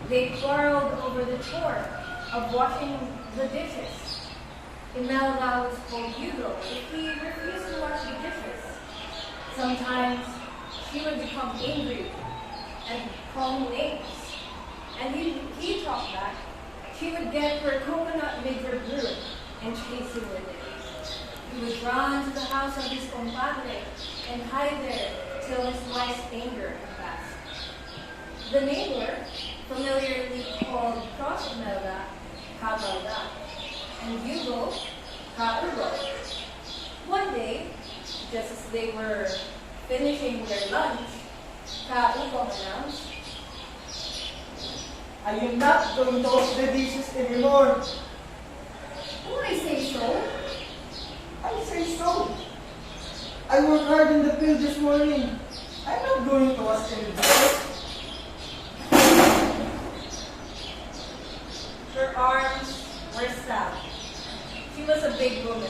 They quarreled over the chore of washing the dishes. Imelda was told Hugo if he refused to wash the dishes. Sometimes she would become angry and call him names. And he talked back. She would get her coconut maker brew and chase him with it. He would run to the house of his compadre and hide there till his wife's anger had passed. The neighbor, familiarly called Cross Imelda, Cabalda, and Hugo, Caugo. One day, just as they were finishing their lunch, Caugo announced, I am not going to wash the dishes anymore. "Oh, I say so." I say so. I worked hard in the field this morning. I'm not going to wash any dishes. Her arms were stabbed. She was a big woman.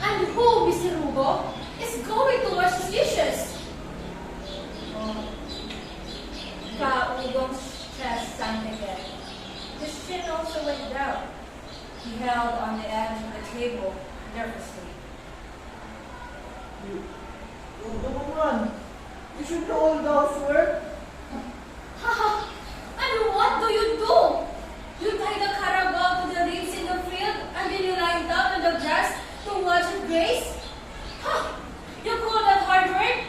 And who, Mr. Hugo, is going to wash the dishes? Caugo's chest sank again. His chin also went down. He held on the edge of the table nervously. You don't run. You should know all the housework. Haha, and what do? You tie the carabao to the reeds in the field and then you lie down on the grass to watch it graze? Ha! You call that hard work?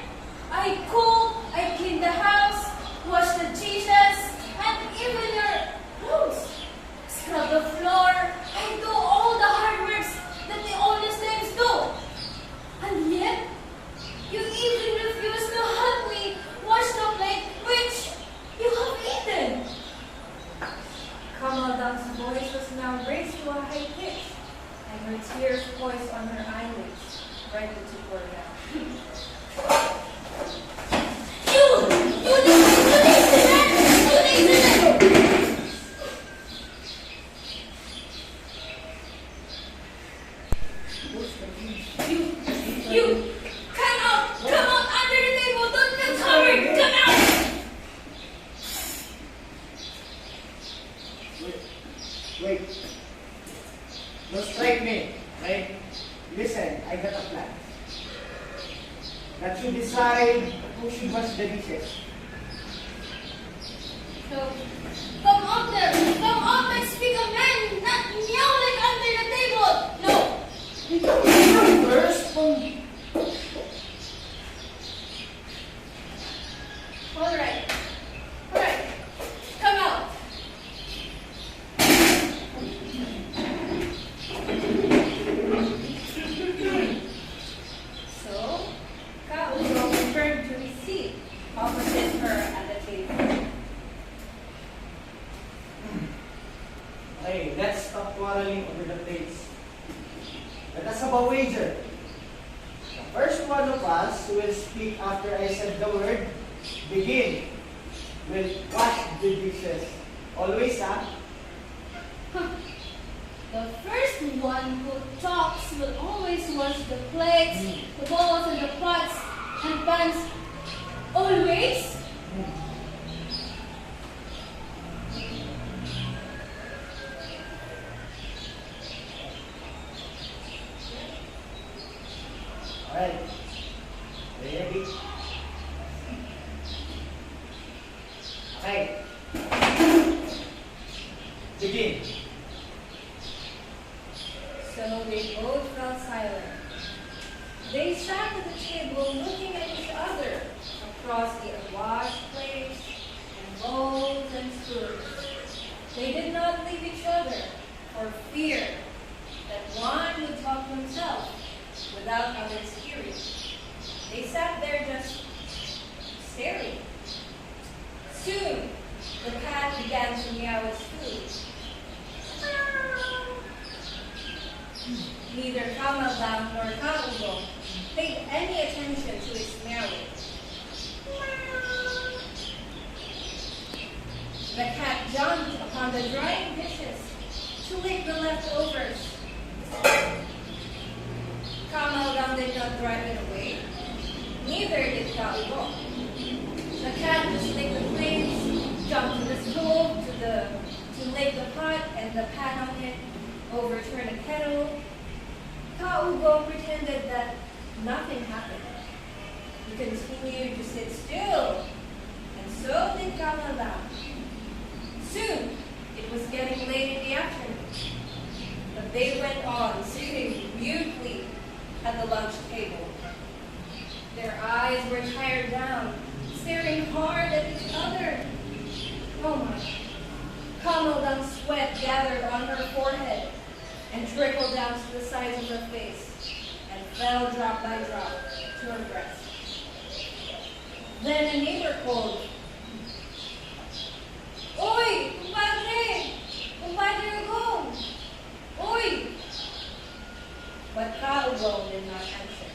I cook, I clean the house, wash the dishes, and even your clothes. Scrub the floor, I do all the hard works that the oldest dames do. And yet, you even refuse to help me wash the plate which you have eaten. Camalda's voice was now raised to a high pitch, and her tears poised on her eyelids, ready to pour down. You lazy! You, come out under the table, don't be covered, come out! Wait. Don't strike me, right? Listen, I got a plan. That should decide who should wash the dishes. So, come up there, come up and speak a man, not yelling under the table. No, First, all right, come out. So, Caugo returned to his seat opposite her at the table. hey, let's stop quarreling over the plates. Let us have a wager. The first one of us who will speak after I said the word, begin, will wash the dishes. Always, huh? The first one who talks will always wash the plates, the bowls, and the pots and pans. Always? Alright. Ready? Okay. Begin. So they both fell silent. They sat at the table looking at each other across the unwashed plates and bowls and spoons. They did not leave each other for fear that one would talk to himself without others hearing. They sat there just staring. Soon, the cat began to meow its food. Neither Camalda nor Caugo paid any attention to his meowing. The cat jumped upon the drying dishes to lick the leftovers. Camalda did not drive it away. Neither did Caugo. The cat just licked the plates, jumped to the stove to lick the pot and the pan on it, overturned the kettle. Kaubo pretended that nothing happened. He continued to sit still, and so did Kamala. Soon, it was getting late in the afternoon, but they went on sitting mutely at the lunch table. Their eyes were tired down, staring hard at each other. Oh my. Kamala's sweat gathered on her forehead and trickled down to the sides of her face and fell drop by drop to her breast. Then a neighbor called, "Oy, compadre! Compadre Ugong! Oy!" But Kaubo did not answer.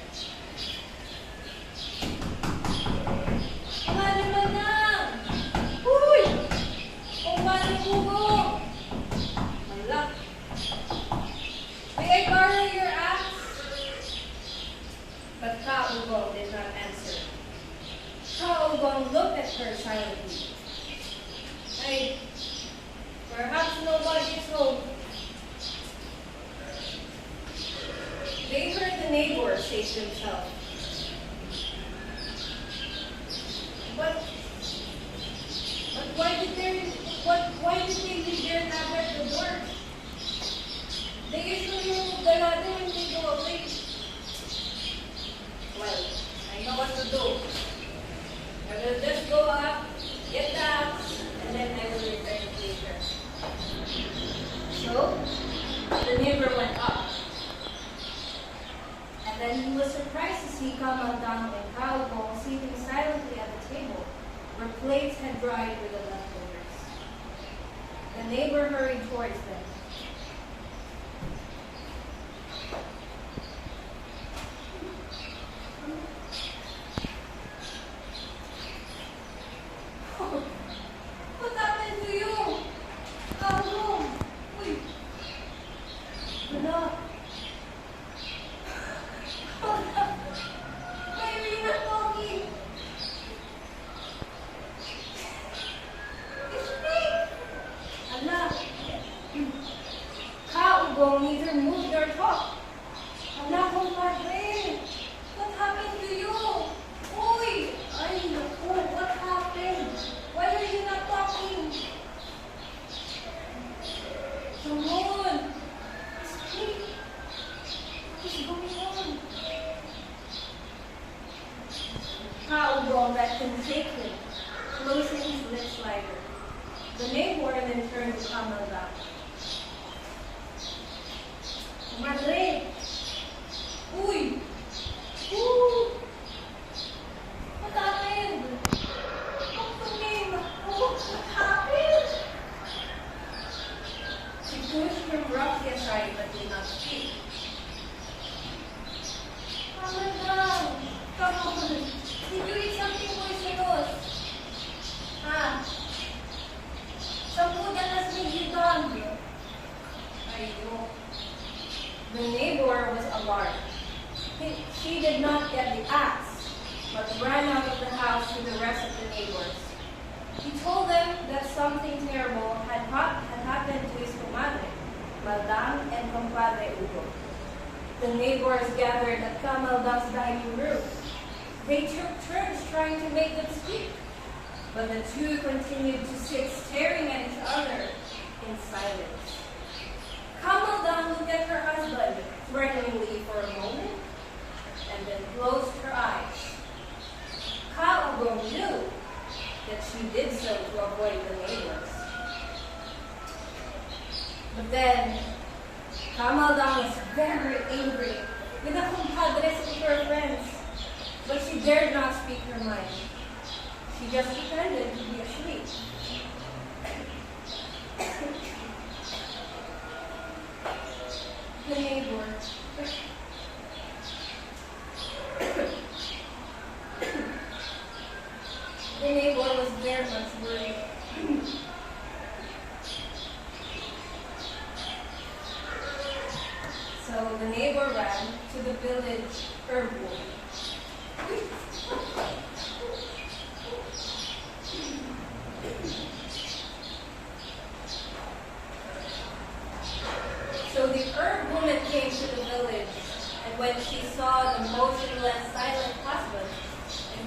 "Compadre Manang! Uy! Compadre Ugong! Malak! May I borrow your axe?" But Kaubo did not answer. Kaubo looked at her silently. Perhaps nobody is home." They heard the neighbor say to himself, But why did they leave their ladder at the door? They usually remove the ladder when they go away. Well, I know what to do. I will just go up, get the axe, and then I will return it later. So, the neighbor went up. And then he was surprised to see Kamandang and Kaubo sitting silently at the table, where plates had dried with the leftovers. The neighbor hurried towards them. "What happened to you? Kaubo? Uy! Wala. Why are you not talking? It's me! Ala! Kaubo neither moved nor talked. Ala, compadre! What happened to you? Uy! Ay, naku, what happened? Why are you not talking? Come on! Speak! What's going on? Kaubo let him take him, closing his lips slider. The neighbor then turned to Kamala. "Madre! Uy! Ooh! What happened? Talk to me! What happened?" She pushed him roughly aside but did not speak. "Kamala! Come on! Did you eat something poisonous? Ah, some food that has made you dumb." Ayun. The neighbor was alarmed. She did not get the axe, but ran out of the house to the rest of the neighbors. He told them that something terrible had happened to his comadre, Madame and Compadre Ugo. The neighbors gathered at Kamaldang's dining room. They took turns trying to make them speak, but the two continued to sit staring at each other in silence. Kamaldang looked at her husband threateningly for a moment, and then closed her eyes. Kaubo knew that she did so to avoid the neighbors. But then, Kamaldang was very angry with the compadres of her friends, but she dared not speak her mind. She just pretended to be asleep. The neighbor. The neighbor was very much worried. So the neighbor ran to the village herb wood.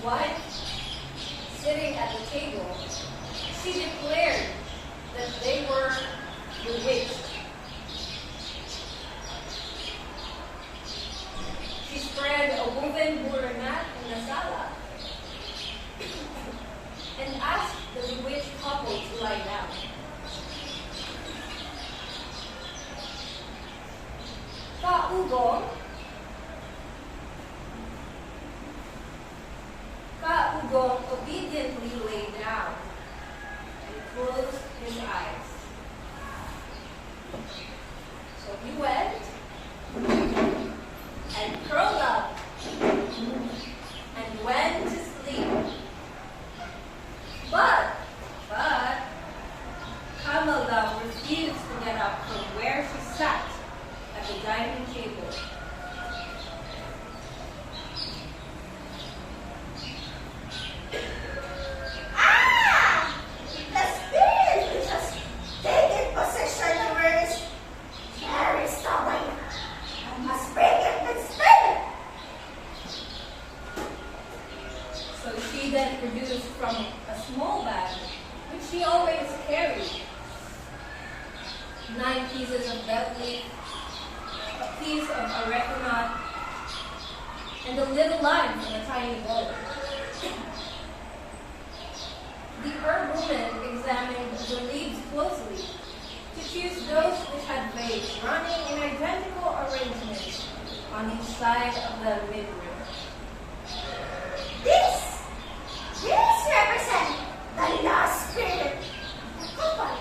wife, sitting at the table, she declared that they were bewitched. She spread a woven burra mat in the sala and asked the bewitched couple to lie down. Ka-Ugong obediently lay down and closed his eyes. So he went and curled up and went to sleep. But Kamala refused to get up from where she sat at the dining table. The spirit which has taken possession of her is very stubborn. I must break it with spirit. So she then produced from a small bag, which she always carried, 9 pieces of belt leaf, a piece of arecanut, and a little lime from a tiny bowl. The herb woman examined the leaves closely to choose those which had veins running in identical arrangements on each side of the midrib. This represents the lost spirit of the couple.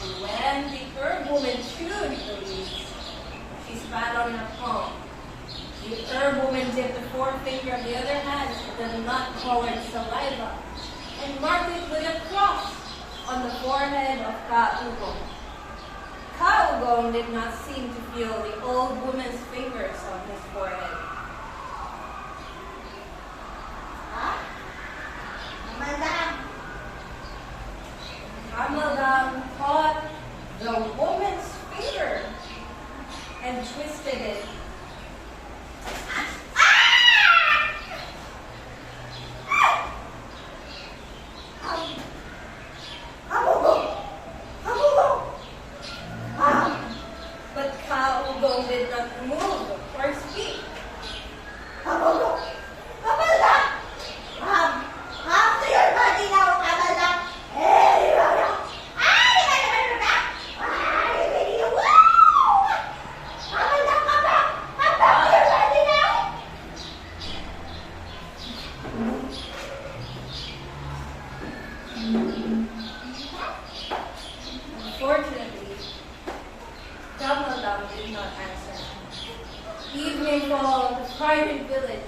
And when the herb woman chewed the leaves, she spat on her palm. The herb woman dipped the forefinger of the other hand in the nut-colored saliva and marked it with a cross on the forehead of Ka-Ugong. Ka-Ugong did not seem to feel the old woman's fingers on his forehead. Madam, Kamadam caught the woman's finger and twisted it. But Ka-Ugong did not move or speak. to your body now, Kamala. Unfortunately, Kamadam did not answer. Evening followed the frightened village.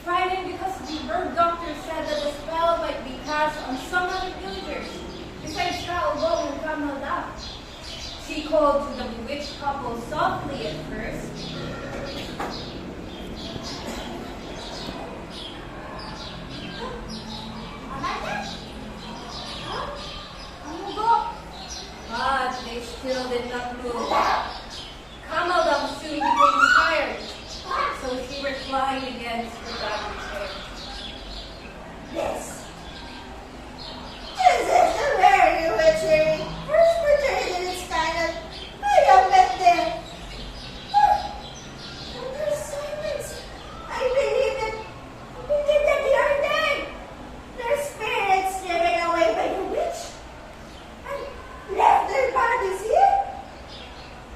Frightened because the herb doctor said that the spell might be cast on some other villagers besides Ka-Ugong and Kamadam. She called to the bewitched couple softly at first. But they still did not move. Kamadam soon became tired, so she reclined against the dining chair. This is a very witchery. First portrayed in its kind of I have met there. Under silence, I believe that they are dead. Their spirits driven away by the witch and left their bodies here.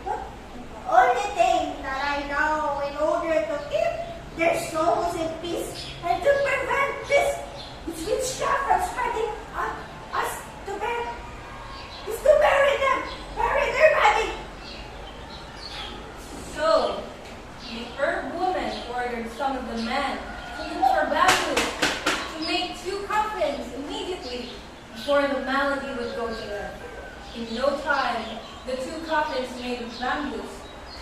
But the only thing that I know in order to keep their souls in peace and to prevent this witchcraft from spreading on us to bear is to bury them, bury their body. So, the herb woman ordered some of the men to look for bamboo to make 2 coffins immediately before the malady would go to them. In no time, the 2 coffins made of bamboos,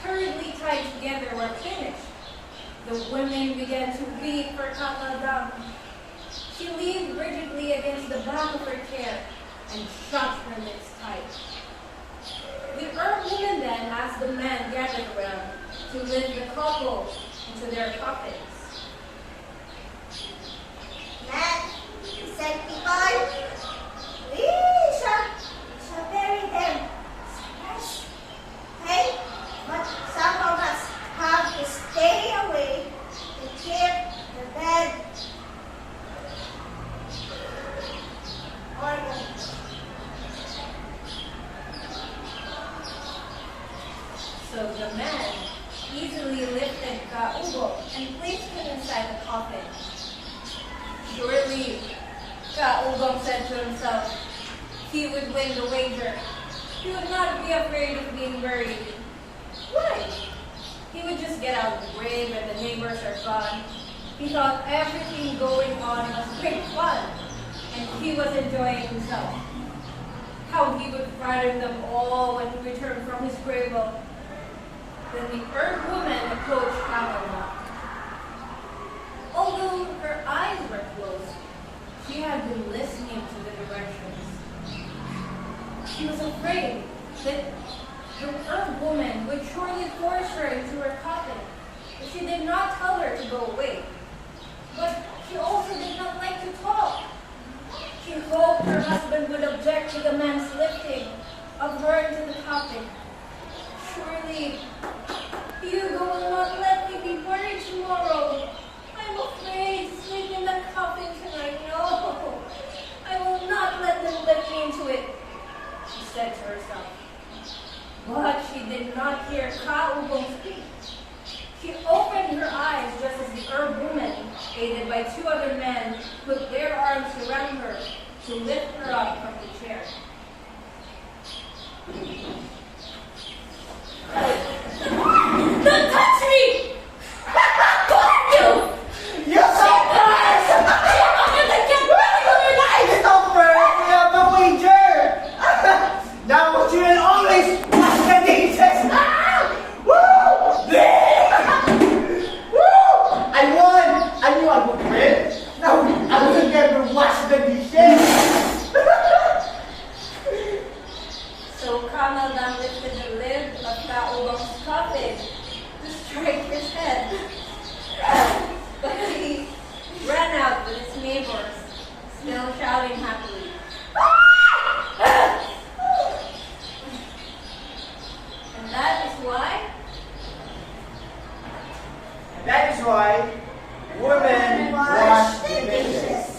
hurriedly tied together, were finished. The women began to weep for Kamadam. She leaned rigidly against the back of her chair and shut her lips tight. The herb woman then asked the men gathered around to lift the couple into their coffins. Man, said people, we shall bury them. Yes. Hey, but some of us have to stay away to keep the dead organs. So the man easily lifted Kaubo and placed him inside the coffin. Surely, Kaubo said to himself, he would win the wager. He would not be afraid of being buried. Why? He would just get out of the grave and the neighbors are gone. He thought everything going on was great fun, and he was enjoying himself. How he would frighten them all when he returned from his grave. Then the herb woman approached Kamala. Although her eyes were closed, she had been listening to the directions. She was afraid that the herb woman would surely force her into her coffin if she did not tell her to go away. But she also did not like to talk. She hoped her husband would object to the man's lifting of her into the coffin. Surely, Hugo will not let me be buried tomorrow. I'm afraid to sleep in the coffin tonight. No, I will not let them lift me into it, she said to herself. But she did not hear Kaubo speak. She opened her eyes just as the herb woman, aided by two other men, put their arms around her to lift her up from the chair. Don't touch me! Who are you? You stop first! I stop first! We have a wager! Now you will always wash the dishes! Woo! Woo! I won! I knew I would win! Now I will never wash the dishes! So Kamal then lifted the lid of Kaubo's coffin to strike his head. But he ran out with his neighbors, still shouting happily. And that is why That is why women wash the dishes.